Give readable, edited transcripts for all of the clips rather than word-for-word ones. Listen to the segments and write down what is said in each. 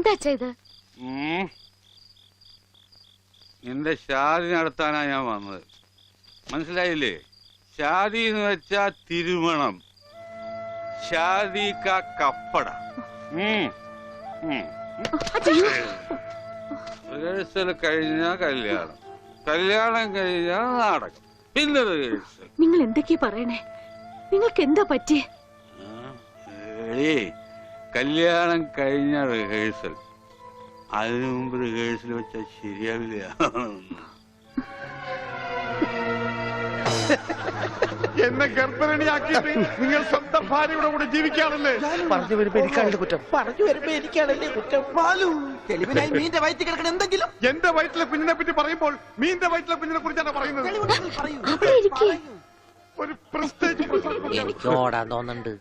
എന്താ ചെയ്ത്? നിന്റെ ഷാദി നടത്താനാ ഞാൻ വന്നത്. മനസ്സിലായില്ലേ? ഷാദി എന്ന് വെച്ചാ തിരുമണം. ഷാദി കാ കപ്പട. റിഹേഴ്സൽ കഴിഞ്ഞാ കല്യാണം, കല്യാണം കഴിഞ്ഞാ നാടകം, പിന്നെ റിഹേഴ്സൽ. നിങ്ങൾ എന്തൊക്കെയാ പറയണേ? നിങ്ങൾക്ക് എന്താ പറ്റിയേ? കല്യാണം കഴിഞ്ഞ റിഹേഴ്സൽ, അതിനു മുമ്പ് റിഹേഴ്സൽ വെച്ചാൽ ശരിയാവില്ല. എന്നെ ഗർഭരണിയാക്കിയിട്ട് നിങ്ങൾ സ്വന്തം ഭാര്യയുടെ കൂടെ ജീവിക്കാണല്ലേ? പറഞ്ഞു വരുമ്പോ എനിക്കാണല്ലേ കുറ്റം. പറഞ്ഞു വരുമ്പോ എനിക്കാണല്ലേ കുറ്റം. തെളിവിനായി മീന്റെ വയറ്റിൽ കിടക്കണം എന്തെങ്കിലും. എന്റെ വയറ്റിലെ കുഞ്ഞിനെ പറ്റി പറയുമ്പോൾ മീന്റെ വയറ്റിലെ കുഞ്ഞിനെ കുറിച്ചാണ് പറയുന്നത്. ഒരു പ്രസ്റ്റേജ്. എനിക്ക് ഓടാൻ തോന്നുന്നുണ്ട്.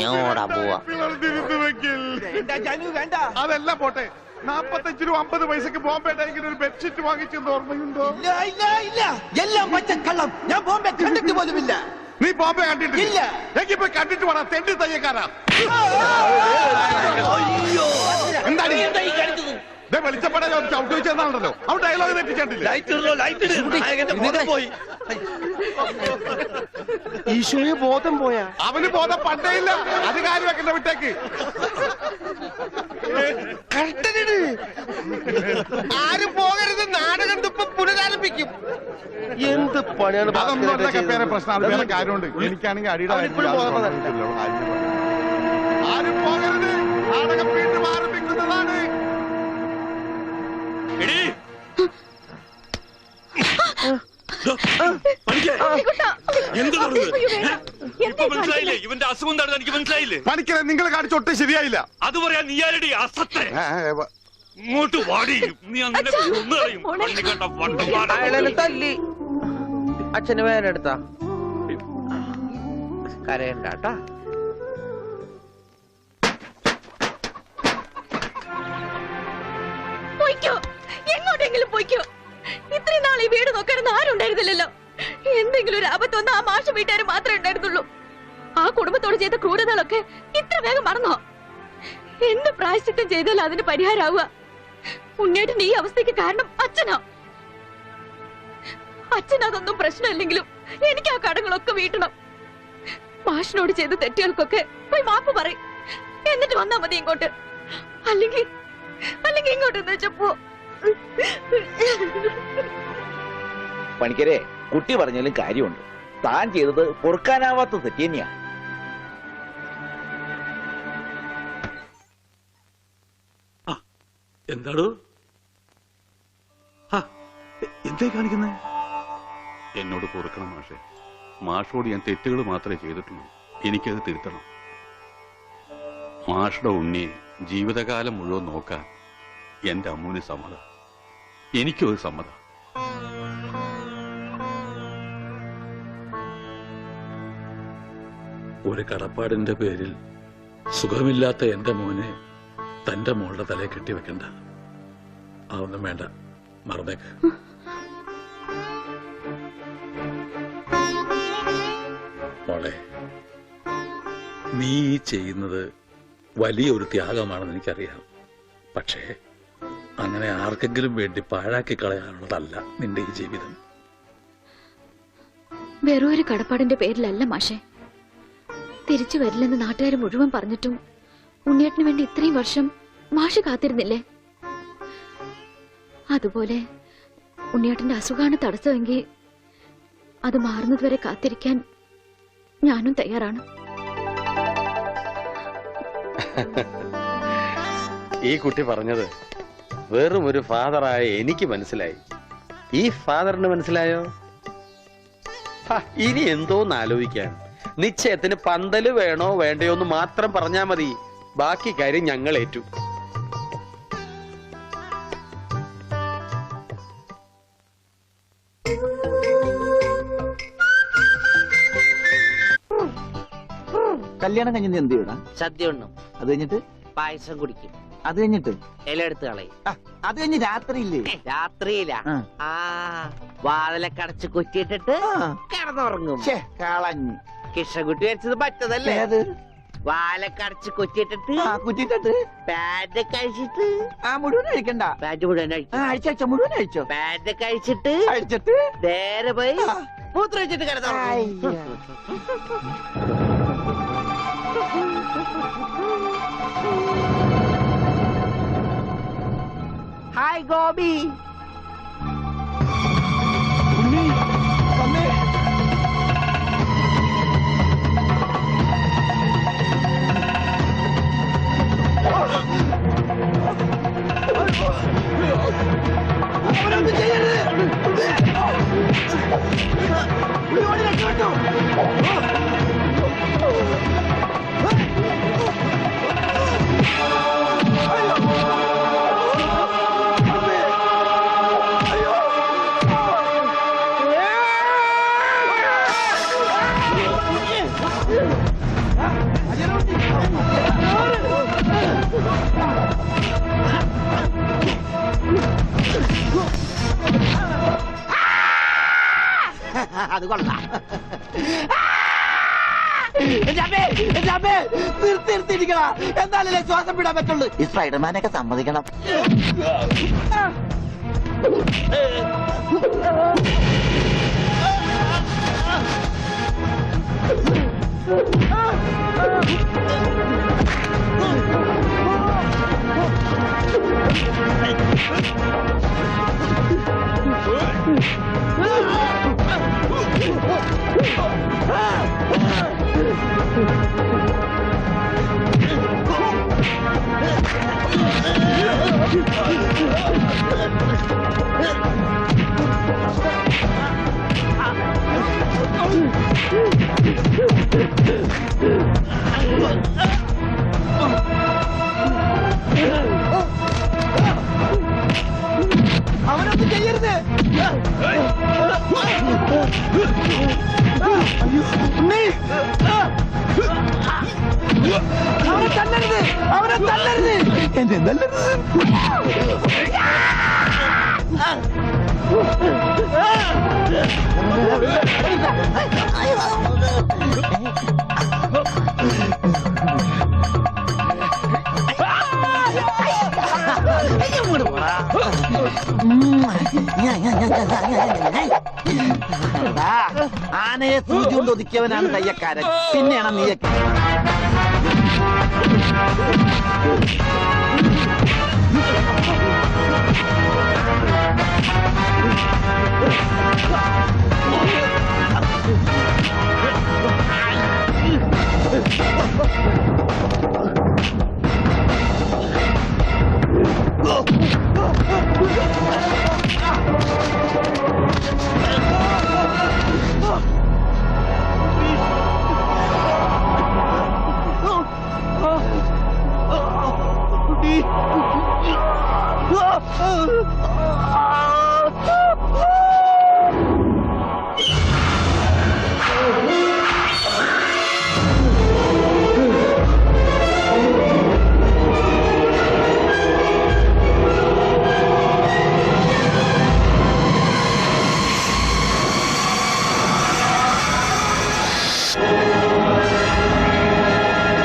ഞാൻ ഓടാൻ പോവാ. അതല്ല പോട്ടെ, 45 രൂപ 50 പൈസക്ക് ബോംബെ ഡൈങ്ങിന് ഒരു ബെഡ്ഷീറ്റ് വാങ്ങിച്ചെന്ന് ഓർമ്മയുണ്ടോ? എല്ലാം പച്ചക്കള്ളം. ഞാൻ ബോംബെ കണ്ടിട്ട് പോലുമില്ല. നീ ബോംബെ കണ്ടിട്ടില്ല? എങ്കിൽ പോയി കണ്ടിട്ട് വേണം. തെണ്ടി തയ്യക്കാരാ. എന്താണ് വെളിച്ചപ്പെടാൻ ചവിട്ട് വെച്ചെന്നാണല്ലോ. അവൻ ഡയലോഗ് തെറ്റിച്ചിട്ടില്ല. ഈശോയെ ബോധം പോയാ? അവന് ബോധം പണ്ടേ ഇല്ല. അത് കാര്യം വെക്കണ്ട, വിട്ടേക്ക്. ആരും പോകരുത്. നാടകം തുപ്പം പുനരാരംഭിക്കും. എന്ത് പണിയാണ്? അതൊന്നും പേരെ പ്രശ്നം. അത് വേറെ കാര്യമുണ്ട്. എനിക്കാണെങ്കിൽ അടിയുടെ ആരും പോകരുത്. നാടകം വീണ്ടും ആരംഭിക്കുന്നതാണ്. ഇവന്റെ അസുഖം എന്താണെന്ന് എനിക്ക് മനസ്സിലായില്ലേ? പണിക്കരെ നിങ്ങൾ കാണിച്ചൊട്ട് ശരിയായില്ല. അത് പറയാൻ നീ ആരടി അസത്തെ? ഇങ്ങോട്ട് വാടി. നീ അങ്ങനെ തല്ലി. അച്ഛന് വേനെടുത്താ കരയണ്ടാട്ടാ. എങ്ങോട്ടെങ്കിലും പോയിക്കോ. ഇത്രയും നാൾ ഈ വീട് നോക്കാനൊന്നും ആരും ഉണ്ടായിരുന്നില്ലല്ലോ. എന്തെങ്കിലും ഒരു ആപത്ത് വന്ന ആ മാഷ വീട്ടുകാർ മാത്രമേ ഉണ്ടായിരുന്നുള്ളൂ. ആ കുടുംബത്തോട് ചെയ്ത ക്രൂരതകളൊക്കെ ഇത്ര വേഗം മറന്നോ? എന്ത് പ്രായശ്ചിത്തം ചെയ്താലും അതിന് പരിഹാരമാവുക? ഉണ്ണേട്ടന്റെ ഈ അവസ്ഥയ്ക്ക് കാരണം അച്ഛനോ? അച്ഛനതൊന്നും പ്രശ്നമില്ലെങ്കിലും എനിക്ക് ആ കടങ്ങളൊക്കെ വീട്ടണം. മാഷിനോട് ചെയ്ത തെറ്റുകൾക്കൊക്കെ പോയി മാപ്പ് പറയും. എന്നിട്ട് വന്നാ മതി ഇങ്ങോട്ട്. അല്ലെങ്കിൽ ഇങ്ങോട്ട് വെച്ചപ്പോ. പണിക്കരെ, കുട്ടി പറഞ്ഞാലും കാര്യമുണ്ട്. താൻ ചെയ്തത് പൊറുക്കാനാവാത്ത തെറ്റ് തന്നെയാ. എന്താടോ എന്തായി കാണിക്കുന്നത്? എന്നോട് പൊറുക്കണം മാഷെ. മാഷോട് ഞാൻ തെറ്റുകൾ മാത്രമേ ചെയ്തിട്ടുള്ളൂ. എനിക്കത് തിരുത്തണം. മാഷുടെ ഉണ്ണിയെ ജീവിതകാലം മുഴുവൻ നോക്കാൻ എന്റെ അമ്മൂന് സമ്മതം. എനിക്കും അത് സമ്മതം. ഒരു കടപ്പാടിന്റെ പേരിൽ സുഖമില്ലാത്ത എന്റെ മോനെ തന്റെ മോളുടെ തലയെ കെട്ടിവെക്കണ്ട. അതൊന്നും വേണ്ട, മറന്നേക്ക്. മോളെ, നീ ചെയ്യുന്നത് വലിയൊരു ത്യാഗമാണെന്ന് എനിക്കറിയാം. പക്ഷേ അങ്ങനെ ആർക്കെങ്കിലും വേണ്ടി പാഴാക്കി കളയാനുള്ളതല്ല നിന്റെ ഈ ജീവിതം. വെറും ഒരു കടപ്പാടിന്റെ പേരിലല്ല മാഷെ. തിരിച്ചു വരില്ലെന്ന് നാട്ടുകാർ മുഴുവൻ പറഞ്ഞിട്ടും ഉണ്ണിയേട്ടന് വേണ്ടി ഇത്രയും വർഷം മാഷ് കാത്തിരുന്നില്ലേ? അതുപോലെ ഉണ്ണിയേട്ടന്റെ അസുഖമാണ് തടസ്സമെങ്കിൽ അത് മാറുന്നതുവരെ കാത്തിരിക്കാൻ ഞാനും തയ്യാറാണ്. ഈ കുട്ടി പറഞ്ഞത് വെറും ഒരു ഫാദറായ എനിക്ക് മനസ്സിലായി. ഈ ഫാദറിന് മനസ്സിലായോ? ഇനി എന്തോന്ന് ആലോചിക്കാൻ. നിശ്ചയത്തിന് പന്തല് വേണോ വേണ്ടയോ എന്ന് മാത്രം പറഞ്ഞാ മതി. ബാക്കി കാര്യം ഞങ്ങൾ ഏറ്റു. കല്യാണം കഴിഞ്ഞ എന്ത് ചെയ്യണം? സദ്യ ഉണ്ണും. അത് കഴിഞ്ഞിട്ട് പായസം കുടിക്കും. അത് കഴിഞ്ഞിട്ട് ഇല എടുത്ത് കളയും. അത് കഴിഞ്ഞ് രാത്രിയില്ലേ? രാത്രിയില വാതിലൊക്കെ അടച്ച് കുറ്റിയിട്ടിട്ട് കിടന്നുറങ്ങും. കളഞ്ഞ് കൃഷ്ണകുട്ടി വരച്ചത് പറ്റതല്ലേ? ഏത്? വാലക്കടച്ച് കുറ്റിയിട്ടിട്ട് കുറ്റിട്ടിട്ട് പാന്റ് കഴിച്ചിട്ട് മുഴുവൻ അഴിക്കണ്ട. പാന്റ് മുഴുവൻ അഴിച്ചു. അഴിച്ചോ, മുഴുവൻ അഴിച്ചോ. പാന്റ് കഴിച്ചിട്ട് അഴിച്ചിട്ട് നേരെ പോയി മൂത്രം വെച്ചിട്ട് കിടന്നു. ഹായ് ഗോപി. അത് കൊള്ളാം. നിർത്തിയിരിക്കണ എന്നാലല്ലേ ശ്വാസം വിടാൻ പറ്റുള്ളൂ. ഈ സ്പൈഡർമാനൊക്കെ സമ്മതിക്കണം. അവനൊന്നും ചെയ്യരുത്. അവനെ തല്ലരുത്, അവനെ തല്ലരുത്, എന്നെ തല്ലരുത്. ആനയെ സൂചി കൊണ്ട് ഒതുക്കിയവനാണ് കയ്യക്കാരൻ. പിന്നെയാണ് നീയൊക്കെ.